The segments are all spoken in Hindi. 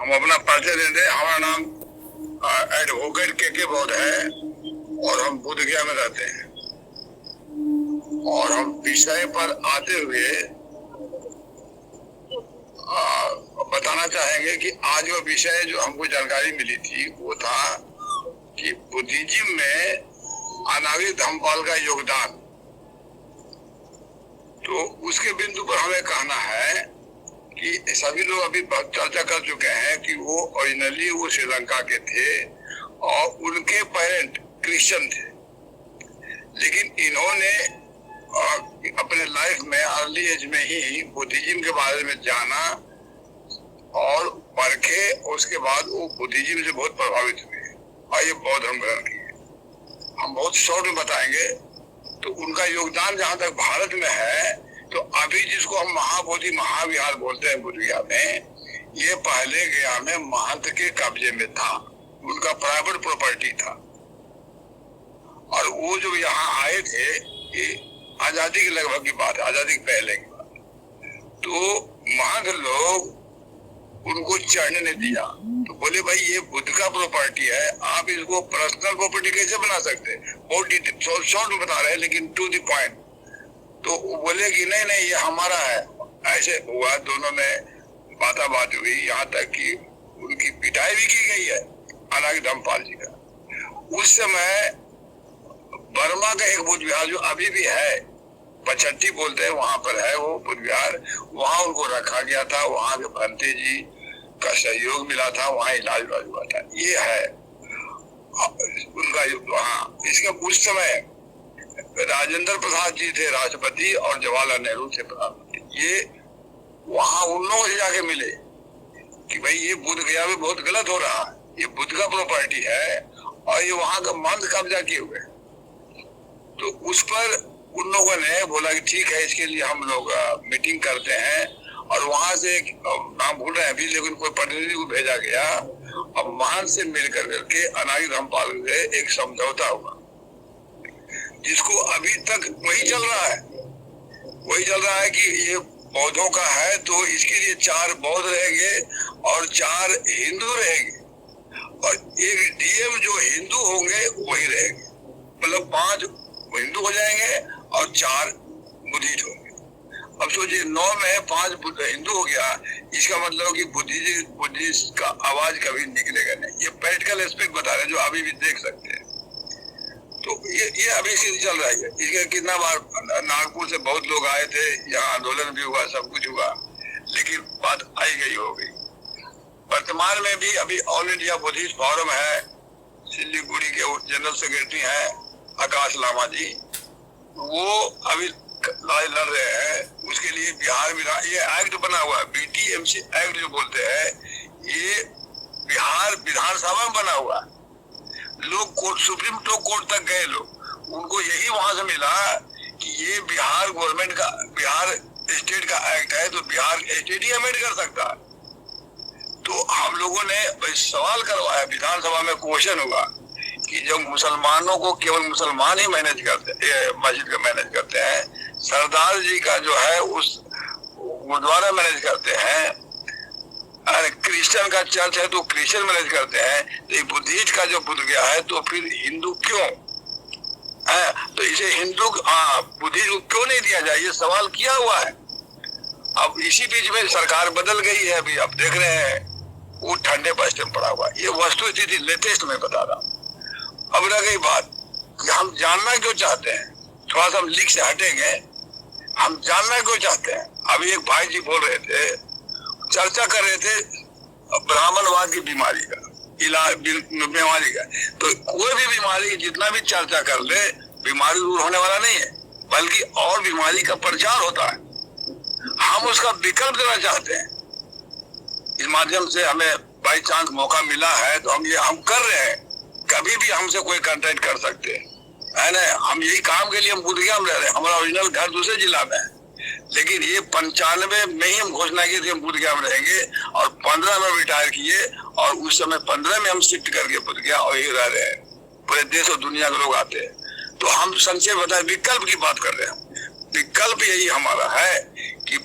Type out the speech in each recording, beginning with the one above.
हम अपना परिचय दे दें। हमारा नाम एडवोकेट के बौद्ध है और हम बोधगया में रहते हैं। और हम विषय पर आते हुए बताना चाहेंगे कि आज वो विषय जो हमको जानकारी मिली थी वो था कि बुद्धिज्म में अनागरिक धम्मपाल का योगदान। तो उसके बिंदु पर हमें कहना है कि सभी लोग अभी चर्चा कर चुके हैं कि वो ओरिजिनली वो श्रीलंका के थे और उनके पेरेंट क्रिश्चियन थे, लेकिन इन्होंने अपने लाइफ में अर्ली एज में ही बुद्धिज्म के बारे में जाना और परखे, उसके बाद वो बुद्धिज्म से बहुत प्रभावित हुए और ये बौद्ध धर्म ग्रहण किए। हम बहुत शॉर्ट में बताएंगे। तो उनका योगदान जहां तक भारत में है, तो अभी जिसको हम महाबोधि महाविहार बोलते हैं बोधगया में, ये पहले गया में महंत के कब्जे में था, उनका प्राइवेट प्रॉपर्टी था। और वो जो यहाँ आए थे, ये आजादी के लगभग की बात है, आजादी के पहले की बात। तो महंत लोग उनको चढ़ने नहीं दिया। तो बोले भाई ये बुद्ध का प्रॉपर्टी है, आप इसको पर्सनल प्रॉपर्टी कैसे बना सकते? बहुत शॉर्ट में बता रहे हैं लेकिन टू द पॉइंट। तो बोले कि नहीं नहीं ये हमारा है। ऐसे हुआ, दोनों में बात हुई, यहाँ तक कि उनकी पिटाई भी की गई है अनागरिक धम्मपाल जी का। उस समय बर्मा का एक बुद्ध विहार जो अभी भी है, पचहट्टी बोलते हैं, वहां पर है वो बुद्ध विहार। वहां उनको रखा गया था, वहां के भंते जी का सहयोग मिला था, वहां इलाज हुआ था। ये है उनका वहां। इसका उस समय राजेंद्र प्रसाद जी थे राष्ट्रपति और जवाहरलाल नेहरू थे प्रधानमंत्री। ये वहां उन लोगों से जाके मिले कि भाई ये बुद्ध गया में बहुत गलत हो रहा है, ये बुद्ध का प्रॉपर्टी है और ये वहां का महंत कब्जा किए हुए। तो उस पर उन लोगों ने बोला कि ठीक है, इसके लिए हम लोग मीटिंग करते हैं। और वहां से नाम भूल रहे हैं अभी, लेकिन कोई प्रतिनिधि को भेजा गया और महंत से मिल करके अनागरिक धम्मपाल से एक समझौता हुआ, जिसको अभी तक वही चल रहा है कि ये बौद्धों का है तो इसके लिए 4 बौद्ध रहेंगे और 4 हिंदू रहेंगे और एक डीएम जो हिंदू होंगे वही रहेंगे। मतलब 5 हिंदू हो जाएंगे और 4 बुद्धिस्ट होंगे। अब सोचिए 9 में 5 हिंदू हो गया, इसका मतलब कि बुद्धिस्ट का आवाज कभी निकलेगा नहीं। ये प्रैक्टिकल एस्पेक्ट बता रहे हैं जो अभी भी देख सकते हैं। तो ये अभी से चल रहा है। इसके कितना बार नागपुर से बहुत लोग आए थे, यहाँ आंदोलन भी हुआ, सब कुछ हुआ, लेकिन बात आई गई हो गई। वर्तमान में भी अभी ऑल इंडिया बुद्धिस्ट फोरम है, सिलीगुड़ी के जनरल सेक्रेटरी हैं आकाश लामा जी, वो अभी लड़ाई लड़ रहे हैं। उसके लिए बिहार में ये एक्ट बना हुआ है, बीटीएमसी एक्ट जो बोलते हैं, ये बिहार विधानसभा में बना हुआ है। लोग कोर्ट, सुप्रीम कोर्ट तक गए लोग, उनको यही वहां से मिला कि ये बिहार गवर्नमेंट का, बिहार स्टेट का एक्ट है, तो बिहार स्टेट ही अमेंड कर सकता है। तो हम लोगों ने सवाल करवाया, विधानसभा में क्वेश्चन हुआ कि जब मुसलमानों को केवल मुसलमान ही मैनेज करते, मस्जिद का मैनेज करते हैं, सरदार जी का जो है उस गुरुद्वारा मैनेज करते हैं, अरे क्रिश्चियन का चर्च है तो क्रिश्चियन मैनेज करते हैं, तो बुद्धिस्ट का जो बुद्ध गया है तो फिर हिंदू क्यों है? तो इसे हिंदू बुद्धिस्ट को क्यों नहीं दिया जाए, ये सवाल किया हुआ है। अब इसी बीच में सरकार बदल गई है, अभी आप देख रहे हैं वो ठंडे बस्ते में पड़ा हुआ। ये वस्तु स्थिति लेटेस्ट में बता रहा हूँ। अब रह गई बात कि हम जानना क्यों चाहते हैं, थोड़ा सा हम लीक से हटेंगे, हम जानना क्यों चाहते हैं। अभी एक भाई जी बोल रहे थे, चर्चा कर रहे थे ब्राह्मणवाद की बीमारी का, इलाज बीमारी का। तो कोई भी बीमारी जितना भी चर्चा कर ले, बीमारी दूर होने वाला नहीं है, बल्कि और बीमारी का प्रचार होता है। हम उसका विकल्प देना चाहते हैं। इस माध्यम से हमें बाई चांस मौका मिला है तो हम कर रहे हैं। कभी भी हमसे कोई कांटेक्ट कर सकते है ना। हम यही काम के लिए हम बोधगया में रह रहे हैं। हमारा ओरिजिनल घर दूसरे जिला में है, लेकिन ये 95 में ही हम घोषणा की थी हम बोधगया में रहेंगे और 15 में रिटायर किए और उस समय 15 में हम शिफ्ट करके बोधगया और यही रह रहे हैं। पूरे देश और दुनिया के लोग आते हैं। तो हम संक्षेप बताए, विकल्प की बात कर रहे हैं। विकल्प यही हमारा है कि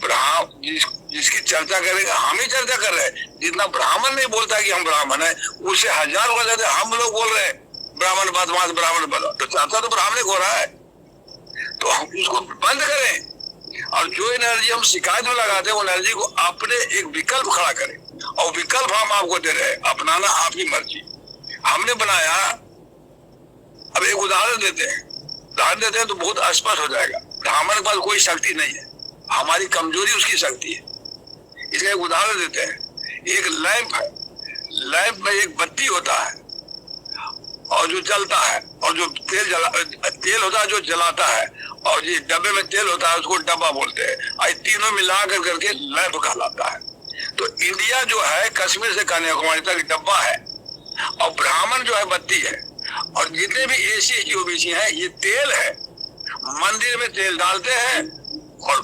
जिसकी चर्चा करेगा, हम ही चर्चा कर रहे हैं। जितना ब्राह्मण नहीं बोलता कि हम ब्राह्मण है, उससे हजारों ज्यादा हम लोग बोल रहे हैं ब्राह्मण बदमाश, ब्राह्मण बदो, तो चर्चा तो ब्राह्मण हो रहा है। तो हम उसको बंद करें, और जो एनर्जी हम शिकायत में लगाते हैं, वो एनर्जी को अपने एक विकल्प खड़ा करें। और विकल्प हम आपको दे रहे हैं, अपनाना आपकी मर्जी। हमने बनाया, अब एक उदाहरण देते हैं तो बहुत स्पष्ट हो जाएगा। ब्राह्मण के पास कोई शक्ति नहीं है, हमारी कमजोरी उसकी शक्ति है। इसका एक उदाहरण देते हैं। एक लैंप है, लैंप में एक बत्ती होता है और जो जलता है, और जो तेल होता है जो जलाता है, और ये डब्बे में तेल होता है उसको डब्बा बोलते हैं। और तीनों मिला करके लैंप कहलाता है। तो इंडिया जो है कश्मीर से कन्याकुमारी तक डब्बा है, और ब्राह्मण जो है बत्ती है, और जितने भी एसी की ओबीसी है ये तेल है। मंदिर में तेल डालते हैं और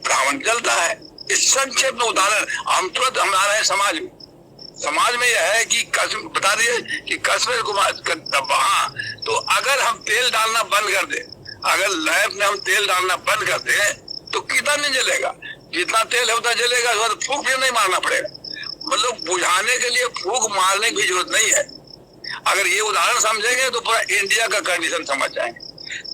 ब्राह्मण जलता है। इस संक्षेप में उदाहरण हम तुरंत हमारा है समाज में यह है कि बता दिए कि कश्मीर का डब्बा। हाँ, तो अगर हम तेल डालना बंद कर दे, अगर लैंप में हम तेल डालना बंद कर दे तो कितना नहीं जलेगा, जितना तेल होता जलेगा। फूंक भी नहीं मारना पड़ेगा, मतलब बुझाने के लिए फूंक मारने की जरूरत नहीं है। अगर ये उदाहरण समझेंगे तो पूरा इंडिया का कंडीशन समझ जाएंगे।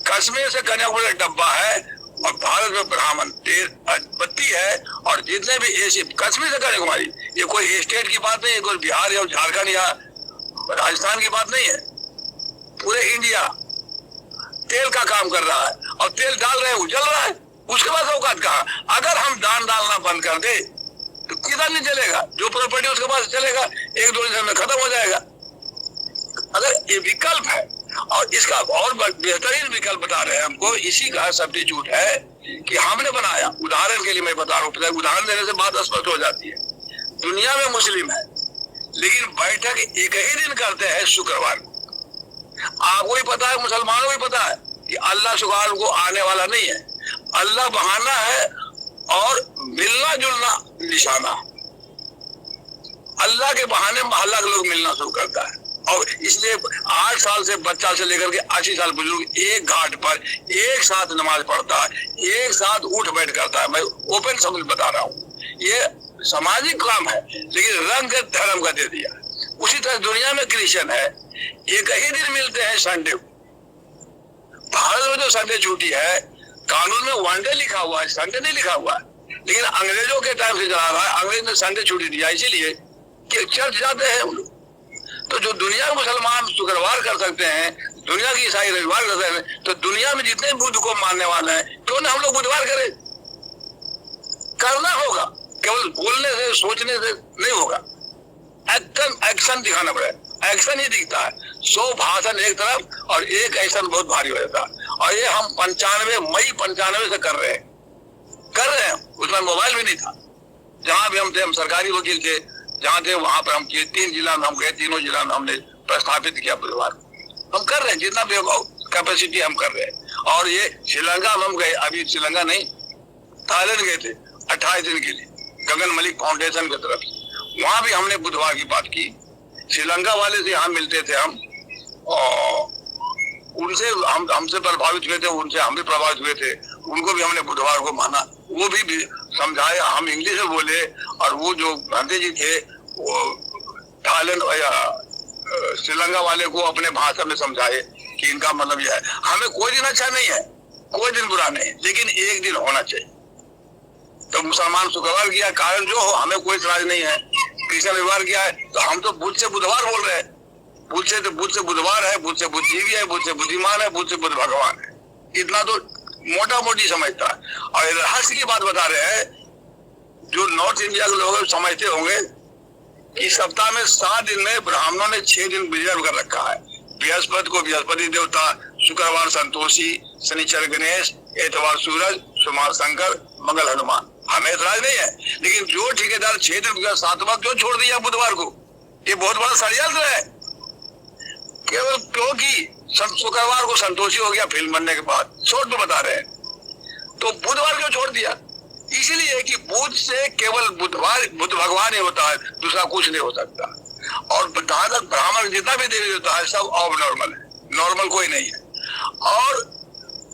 कश्मीर से कन्याकुमारी डब्बा है और भारत में ब्राह्मण तेल बत्ती है, और जितने भी एसी कश्मीर से कन्याकुमारी, ये कोई स्टेट की बात नहीं है, कोई बिहार या झारखंड या राजस्थान की बात नहीं है। पूरे इंडिया तेल का काम कर रहा है, और तेल डाल रहे हैं, उजल रहा है। उसके बाद औकात कहा। अगर हम दान डालना बंद कर दे तो किधर नहीं चलेगा, जो प्रॉपर्टी उसके पास चलेगा 1-2 दिन में खत्म हो जाएगा। अगर ये विकल्प है, और इसका और बेहतरीन विकल्प बता रहे हैं हमको, इसी का सब्स्टिट्यूट है कि हमने बनाया। उदाहरण के लिए मैं बता रहा हूँ, उदाहरण देने से बात स्पष्ट हो जाती है। दुनिया में मुस्लिम है, लेकिन बैठक एक ही दिन करते हैं, शुक्रवार को। आपको ही पता है, मुसलमानों को भी पता है कि अल्लाह शुक्रवार को आने वाला नहीं है। अल्लाह बहाना है और मिलना जुलना निशाना। अल्लाह के बहाने मोहल्ला के लोग मिलना शुरू करता है, और इसलिए 8 साल से बच्चा से लेकर के 80 साल बुजुर्ग एक घाट पर एक साथ नमाज पढ़ता है, एक साथ उठ बैठ करता है। मैं ओपन समझ बता रहा हूँ, ये सामाजिक काम है, लेकिन रंग धर्म का दे दिया। उसी तरह दुनिया में क्रिश्चियन है, एक ही दिन मिलते हैं, संडे को। भारत में जो संडे छुट्टी है, कानून में वनडे लिखा हुआ है, संडे नहीं लिखा हुआ है, लेकिन अंग्रेजों के टाइम से चला रहा है। अंग्रेज ने संडे छुट्टी दिया इसीलिए कि चर्च जाते हैं हम लोग। तो जो दुनिया के मुसलमान शुक्रवार कर सकते हैं, दुनिया की ईसाई रविवार कर सकते हैं, तो दुनिया में जितने बुद्ध को मानने वाले हैं, क्यों ना हम लोग बुधवार करें। करना होगा, केवल बोलने से सोचने से नहीं होगा, एक्शन दिखाना पड़ेगा। एक्शन ही दिखता है, 100 भाषण एक तरफ और एक एक्शन बहुत भारी हो जाता है। और ये हम मई 95 से कर रहे हैं। उसमें मोबाइल भी नहीं था। जहां भी हम थे, हम सरकारी वकील थे, जहां थे वहां पर हम किए। 3 जिला में हम गए, तीनों जिला में हमने प्रस्थापित किया बुधवार। हम कर रहे हैं, जितना भी कैपेसिटी हम कर रहे हैं। और ये श्रीलंका में हम गए, अभी श्रीलंका नहीं, थाईलैंड गए थे 28 दिन के लिए, गगन मलिक फाउंडेशन की तरफ। वहां भी हमने बुधवार की बात की। श्रीलंका वाले से यहाँ मिलते थे हम, और उनसे हमसे प्रभावित हुए थे, उनसे हम भी प्रभावित हुए थे। उनको भी हमने बुधवार को माना, वो भी समझाया। हम इंग्लिश में बोले, और वो जो गांधी जी थे वो थाईलैंड या श्रीलंका वाले को अपने भाषा में समझाए कि इनका मतलब यह है। हमें कोई दिन अच्छा नहीं है, कोई दिन बुरा नहीं है, लेकिन एक दिन होना चाहिए। तो मुसलमान शुक्रवार किया, कारण जो हो, हमें कोई इतराज नहीं है। क्रिश्चियन रविवार किया है, तो हम तो बुध से बुधवार बोल रहे हैं। बुध से बुधवार है, बुध से बुद्धिजीवी है, बुध से बुद्धिमान है, बुध से बुद्ध भगवान है। इतना तो मोटा मोटी समझता है। और रहस्य की बात बता रहे हैं, जो नॉर्थ इंडिया के लोग समझते होंगे कि सप्ताह में 7 दिन में ब्राह्मणों ने 6 दिन रिजर्व कर रखा है। बृहस्पति को बृहस्पति देवता, शुक्रवार संतोषी, शनिचर गणेश, एतवार सूरज, सोमवार शंकर, मंगल हनुमान। हमें इतराज नहीं है, लेकिन जो ठेकेदार 6 दिन 7वां क्यों छोड़ दिया बुधवार को? ये बहुत बड़ा षड्यंत्र है। केवल क्योंकि शुक्रवार को संतोषी हो गया फिल्म बनने के बाद, शॉर्ट में बता रहे हैं, तो बुधवार क्यों छोड़ दिया? इसीलिए कि बुध से केवल बुध भगवान ही होता है, दूसरा कुछ नहीं हो सकता। और जहां तक ब्राह्मण जितना भी देवी देवता है सब अब नॉर्मल है, नॉर्मल कोई नहीं है। और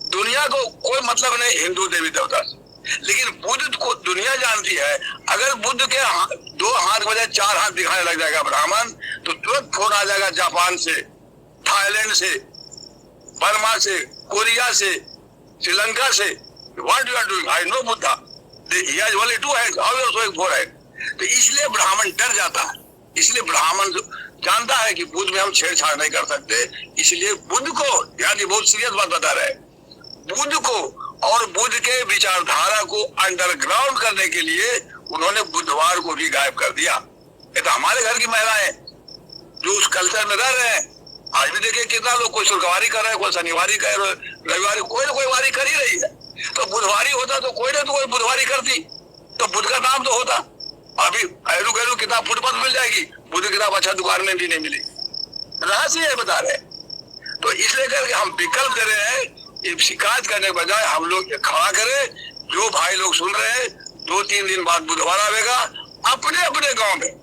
दुनिया को कोई मतलब नहीं हिंदू देवी देवता से, लेकिन बुद्ध को दुनिया जानती है। अगर बुद्ध के दो हाथ बजाय चार हाथ दिखाने लग जाएगा ब्राह्मण, तो तुरंत फोन आ जाएगा जापान से, थाईलैंड से, बर्मा से, कोरिया से, श्रीलंका से, what you are doing, I know Buddha, he has only two hands, how you have four hands. तो इसलिए ब्राह्मण डर जाता है, इसलिए ब्राह्मण जानता है कि बुद्ध में हम छेड़छाड़ नहीं कर सकते। इसलिए बुद्ध को, यानी बहुत सीरियस बात बता रहे हैं, बुद्ध को और बुद्ध के विचारधारा को अंडरग्राउंड करने के लिए उन्होंने बुधवार को भी गायब कर दिया। ये तो हमारे घर की महिलाएं जो उस कल्चर में रह रहे हैं, आज भी देखिए कितना लोग, कोई शुक्रवारी कर रहा है, कोई शनिवारी कर रहा है, रविवारी, कोई ना कोई वारी कर ही रही है। तो बुधवारी होता तो कोई ना तो कोई बुधवारी करती, तो बुद्ध का नाम तो होता। अभी गहरू गहरू किताब फुटपाथ मिल जाएगी, बुद्ध किताब अच्छा दुकान में भी नहीं मिलेगी। रहस्य ये बता रहे। तो इसलिए करके हम विकल्प दे रहे हैं, ये शिकायत करने के बजाय हम लोग खड़ा करें। जो भाई लोग सुन रहे हैं, 2-3 दिन बाद बुधवार आएगा, अपने अपने गांव में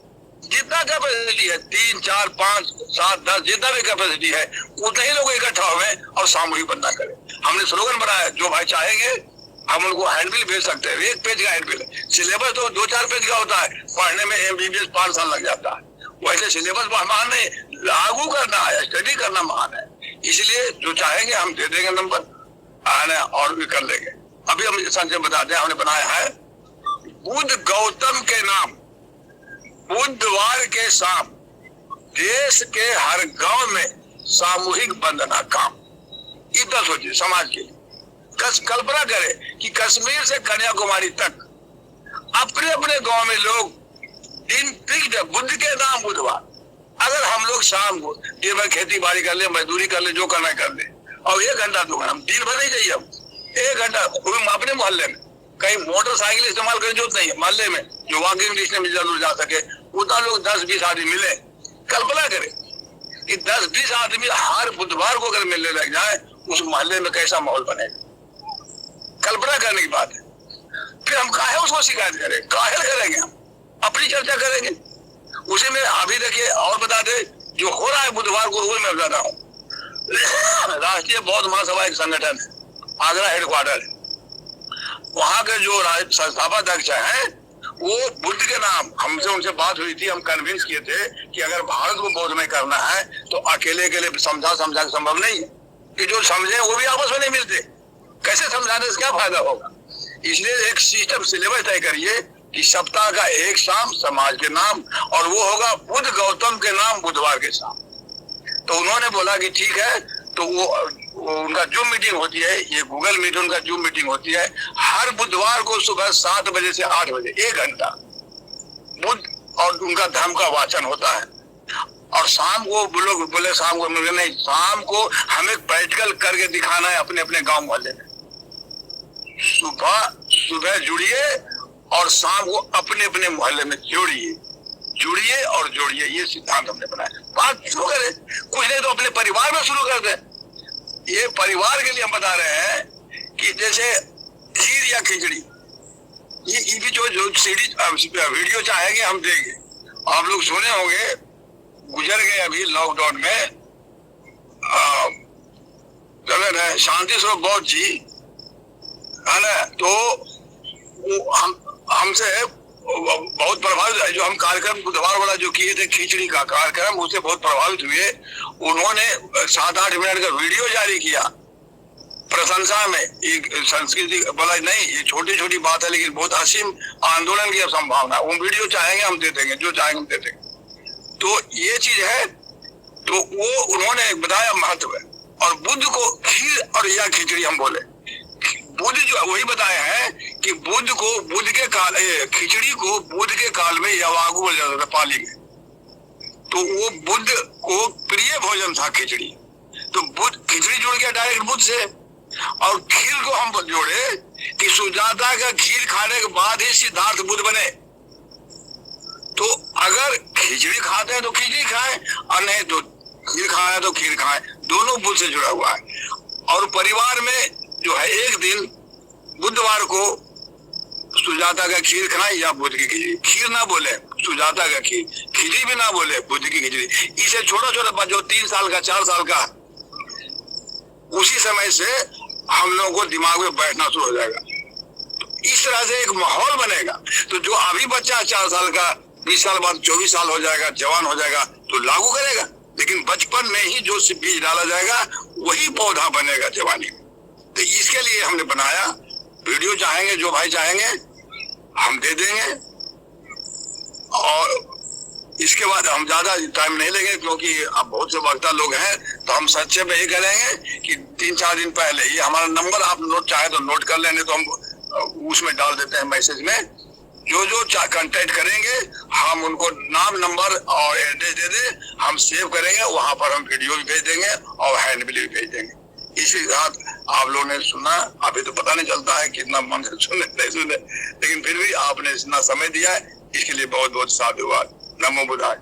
जितना कैपेसिटी है, 3, 4, 5, 7, 10 जितना भी कैपेसिटी है, उतने ही लोग इकट्ठा हुए और सामूहिक बंधना करें। हमने स्लोगन बनाया, जो भाई चाहेंगे हम उनको हैंडबिल भेज सकते हैं, 1 पेज का हैंडबिल। सिलेबस तो 2-4 पेज का होता है, पढ़ने में MBBS 5 साल लग जाता है। वैसे सिलेबस महान नहीं, लागू करना है, स्टडी करना महान है। इसलिए जो चाहेंगे हम दे देंगे नंबर, आना और भी कर लेंगे। अभी हम संजय बताते हैं, हमने बनाया है बुद्ध गौतम के नाम, बुधवार के शाम देश के हर गांव में सामूहिक वंदना काम। इतना सोचिए समाज के लिए। कल्पना करें कि कश्मीर से कन्याकुमारी तक अपने अपने गांव में लोग दिन फिक्स, बुद्ध के नाम बुधवार। अगर हम लोग शाम को दिन भर खेती बाड़ी कर ले, मजदूरी कर ले, जो करना है कर ले, और 1 घंटा 2 घंटा, हम दिन भर नहीं चाहिए, हम 1 घंटा अपने मोहल्ले में, कहीं मोटरसाइकिल इस्तेमाल करने की जरूरत नहीं है, मोहल्ले में जो वॉकिंग डिस्टेंस में जरूर जा सके, उतना लोग 10-20 आदमी मिले। कल्पना करें कि 10-20 आदमी हर बुधवार को अगर मिलने लग जाए, उस मोहल्ले में कैसा माहौल बनेगा। कल्पना करने की बात है। फिर हम काहे उसको शिकायत करें, काहे करेंगे, हम अपनी चर्चा करेंगे उसी में। अभी देखिए और बता दे, जो हो रहा है बुधवार को, वो मैं बता रहा हूँ। राष्ट्रीय बौद्ध महासभा एक संगठन है, आगरा हेडक्वार्टर है, वहां के जो संस्थापक अध्यक्ष हैं, वो बुद्ध के नाम, हमसे उनसे बात हुई थी, हम कन्विंस किए थे कि अगर भारत को बौद्ध में करना है तो अकेले समझा संभव नहीं है, कि जो समझे वो भी आपस में नहीं मिलते, कैसे समझाने से क्या फायदा होगा। इसलिए एक सिस्टम सिलेबस तय करिए कि सप्ताह का एक शाम समाज के नाम, और वो होगा बुद्ध गौतम के नाम बुधवार के शाम। तो उन्होंने बोला कि ठीक है। तो वो उनका जूम मीटिंग होती है, ये गूगल मीट उनका जूम मीटिंग होती है हर बुधवार को सुबह 7 बजे से 8 बजे, 1 घंटा बुद्ध और उनका धर्म का वाचन होता है। और शाम को लोग बोले, शाम को नहीं, शाम को हमें प्रैक्टिकल करके दिखाना है अपने अपने गांव मोहल्ले में। सुबह जुड़िए और शाम को अपने अपने मोहल्ले में जुड़िए और जोड़िए। ये सिद्धांत हमने बनाया। बात शुरू करें, कुछ नहीं तो अपने परिवार में शुरू कर दें। ये परिवार के लिए हम बता रहे हैं कि जैसे खीर या खिचड़ी, ये भी जो सीडी वीडियो चाहेंगे हम देंगे। आप लोग सुने होंगे, गुजर गए अभी लॉकडाउन में शांति स्वरूप बौद्ध जी, है ना, तो हमसे बहुत प्रभावित, जो हम कार्यक्रम बुधवार वाला जो किए थे खिचड़ी का कार्यक्रम, उससे बहुत प्रभावित हुए। उन्होंने 7-8 मिनट का वीडियो जारी किया प्रशंसा में। एक संस्कृति बोला नहीं, ये छोटी छोटी बात है, लेकिन बहुत असीम आंदोलन की संभावना। वो वीडियो चाहेंगे हम दे देंगे, जो चाहेंगे हम दे देंगे। तो ये चीज है, तो वो उन्होंने बताया महत्व है। और बुद्ध को खीर और या खिचड़ी हम बोले, बुद्ध जो वही बताया है कि बुद्ध के काल, खिचड़ी को बुद्ध के काल में यवागु बोला जाता था पाली में। तो वो बुद्ध को प्रिय भोजन था खिचड़ी। तो बुद्ध, खिचड़ी जुड़ गया डायरेक्ट बुद्ध से। और खीर को हम जोड़े कि सुजाता का खीर खाने के बाद ही सिद्धार्थ बुद्ध बने। तो अगर खिचड़ी खाते हैं तो खिचड़ी खाएं, और नहीं तो खीर खाएं तो खीर खाएं। दोनों बुद्ध से जुड़ा हुआ है। और परिवार में जो है, एक दिन बुधवार को सुजाता का खीर खाएं या बुद्ध की खिचड़ी। खीर ना बोले, सुजाता का खीर, खिचड़ी भी ना बोले, बुद्ध की खिचड़ी। इसे छोटा छोटा जो 3 साल का 4 साल का, उसी समय से हम लोगों को दिमाग में बैठना शुरू हो जाएगा। इस तरह से एक माहौल बनेगा। तो जो अभी बच्चा 4 साल का 20 साल बाद 24 साल हो जाएगा, जवान हो जाएगा तो लागू करेगा, लेकिन बचपन में ही जो बीज डाला जाएगा वही पौधा बनेगा जवानी में। तो इसके लिए हमने बनाया वीडियो। चाहेंगे जो भाई चाहेंगे हम दे देंगे, और इसके बाद हम ज्यादा टाइम नहीं लेंगे क्योंकि अब बहुत से वक्ता लोग हैं। तो हम सच्चे में यही करेंगे कि 3-4 दिन पहले ही हमारा नंबर आप नोट चाहे तो नोट कर लेंगे, तो हम उसमें डाल देते हैं मैसेज में। जो कांटेक्ट करेंगे हम उनको नाम, नंबर और एड्रेस दे दें, हम सेव करेंगे, वहां पर हम वीडियो भी भेज देंगे और हैंड बिल भी भेज देंगे। इसी साथ आप लोगों ने सुना, अभी तो पता नहीं चलता है कितना मन से सुने नहीं सुने, लेकिन फिर भी आपने इतना समय दिया है, इसके लिए बहुत बहुत साधुवाद। नमो बुद्धाय।